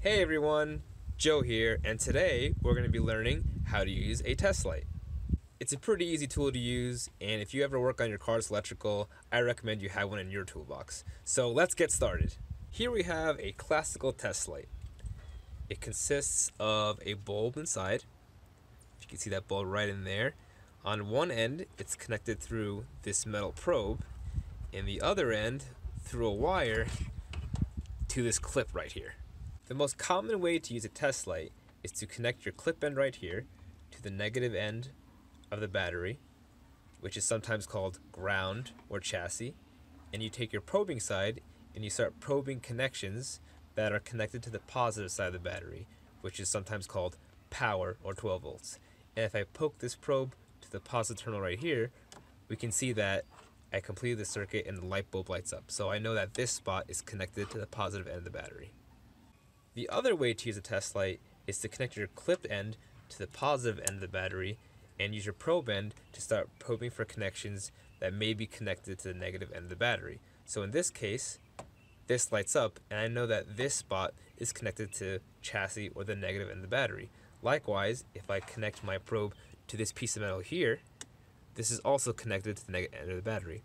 Hey everyone, Joe here, and today we're going to be learning how to use a test light. It's a pretty easy tool to use, and if you ever work on your car's electrical, I recommend you have one in your toolbox. So let's get started. Here we have a classical test light. It consists of a bulb inside. You can see that bulb right in there. On one end, it's connected through this metal probe, and the other end through a wire to this clip right here. The most common way to use a test light is to connect your clip end right here to the negative end of the battery, which is sometimes called ground or chassis, and you take your probing side and you start probing connections that are connected to the positive side of the battery, which is sometimes called power or 12 volts. And if I poke this probe to the positive terminal right here, we can see that I completed the circuit and the light bulb lights up. So I know that this spot is connected to the positive end of the battery. The other way to use a test light is to connect your clip end to the positive end of the battery and use your probe end to start probing for connections that may be connected to the negative end of the battery. So in this case, this lights up and I know that this spot is connected to chassis or the negative end of the battery. Likewise, if I connect my probe to this piece of metal here, this is also connected to the negative end of the battery.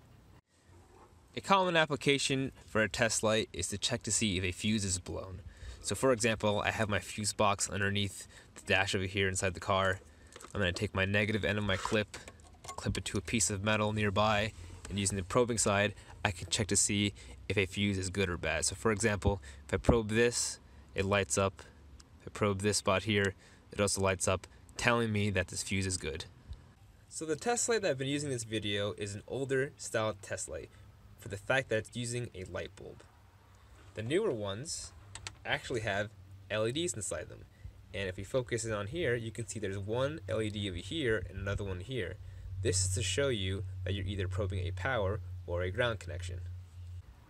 A common application for a test light is to check to see if a fuse is blown. So for example, I have my fuse box underneath the dash over here inside the car. I'm going to take my negative end of my clip it to a piece of metal nearby, and using the probing side, I can check to see if a fuse is good or bad. So for example, if I probe this, it lights up. If I probe this spot here, it also lights up, telling me that this fuse is good. So the test light that I've been using in this video is an older style test light for the fact that it's using a light bulb. The newer ones actually have LEDs inside them, and if you focus in on here, you can see there's one LED over here and another one here. This is to show you that you're either probing a power or a ground connection.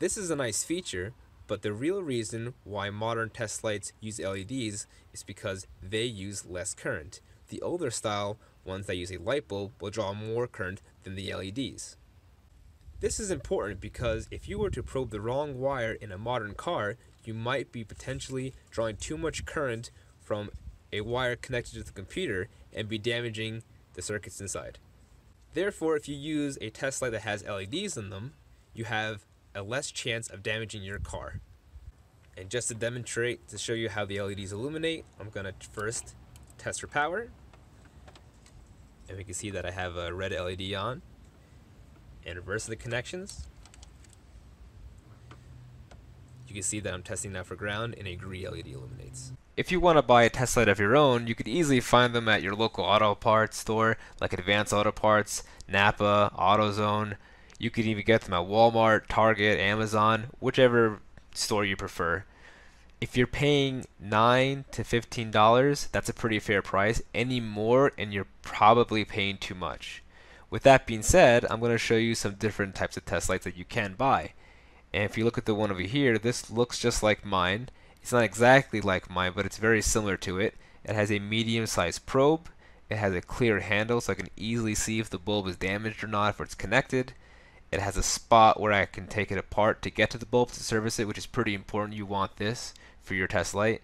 This is a nice feature, but the real reason why modern test lights use LEDs is because they use less current. The older style ones that use a light bulb will draw more current than the LEDs. This is important because if you were to probe the wrong wire in a modern car, you might be potentially drawing too much current from a wire connected to the computer and be damaging the circuits inside. Therefore, if you use a test light that has LEDs in them, you have a less chance of damaging your car. And just to demonstrate, to show you how the LEDs illuminate, I'm going to first test for power. And we can see that I have a red LED on. And reverse the connections. You can see that I'm testing now for ground and a green LED illuminates. If you want to buy a test light of your own, you could easily find them at your local auto parts store like Advanced Auto Parts, Napa, AutoZone. You could even get them at Walmart, Target, Amazon, whichever store you prefer. If you're paying $9 to $15, that's a pretty fair price. Any more and you're probably paying too much. With that being said, I'm going to show you some different types of test lights that you can buy. And if you look at the one over here, this looks just like mine. It's not exactly like mine, but it's very similar to it. It has a medium-sized probe. It has a clear handle, so I can easily see if the bulb is damaged or not, if it's connected. It has a spot where I can take it apart to get to the bulb to service it, which is pretty important. You want this for your test light.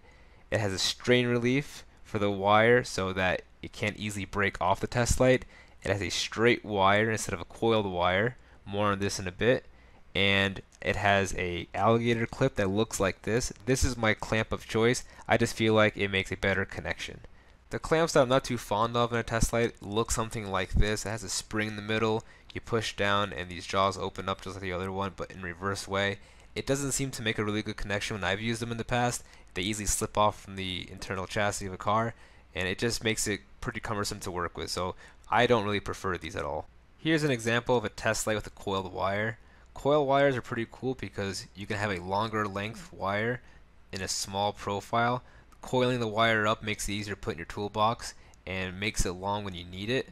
It has a strain relief for the wire so that it can't easily break off the test light. It has a straight wire instead of a coiled wire. More on this in a bit. And it has a alligator clip that looks like this. This is my clamp of choice. I just feel like it makes a better connection. The clamps that I'm not too fond of in a test light look something like this. It has a spring in the middle. You push down and these jaws open up just like the other one, but in reverse way. It doesn't seem to make a really good connection when I've used them in the past. They easily slip off from the internal chassis of a car, and it just makes it pretty cumbersome to work with. So I don't really prefer these at all. Here's an example of a test light with a coiled wire. Coil wires are pretty cool because you can have a longer length wire in a small profile. Coiling the wire up makes it easier to put in your toolbox and makes it long when you need it.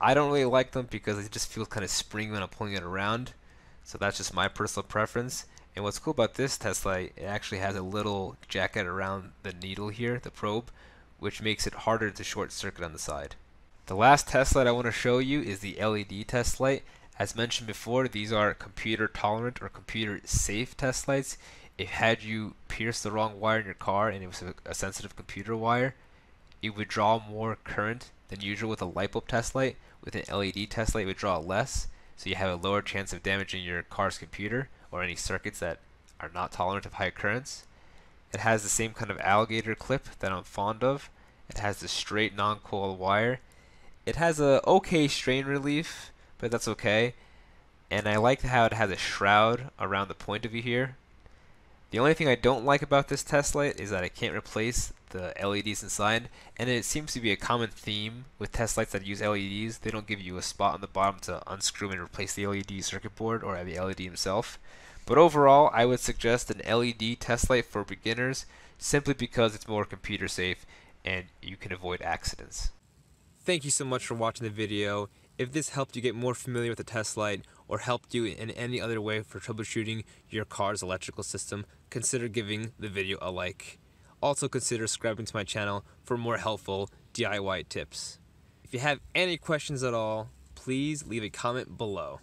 I don't really like them because it just feels kind of springy when I'm pulling it around. So that's just my personal preference. And what's cool about this test light, it actually has a little jacket around the needle here, the probe, which makes it harder to short circuit on the side. The last test light I want to show you is the LED test light. As mentioned before, these are computer tolerant or computer safe test lights. if had you pierced the wrong wire in your car and it was a sensitive computer wire, it would draw more current than usual with a light bulb test light. With an LED test light, it would draw less, so you have a lower chance of damaging your car's computer or any circuits that are not tolerant of high currents. It has the same kind of alligator clip that I'm fond of. It has the straight non-coil wire. It has a okay strain relief, but that's okay. And I like how it has a shroud around the point of view here. The only thing I don't like about this test light is that I can't replace the LEDs inside, and it seems to be a common theme with test lights that use LEDs. They don't give you a spot on the bottom to unscrew and replace the LED circuit board or the LED himself. But overall, I would suggest an LED test light for beginners simply because it's more computer safe and you can avoid accidents. Thank you so much for watching the video. If this helped you get more familiar with the test light or helped you in any other way for troubleshooting your car's electrical system, consider giving the video a like. Also consider subscribing to my channel for more helpful DIY tips. If you have any questions at all, please leave a comment below.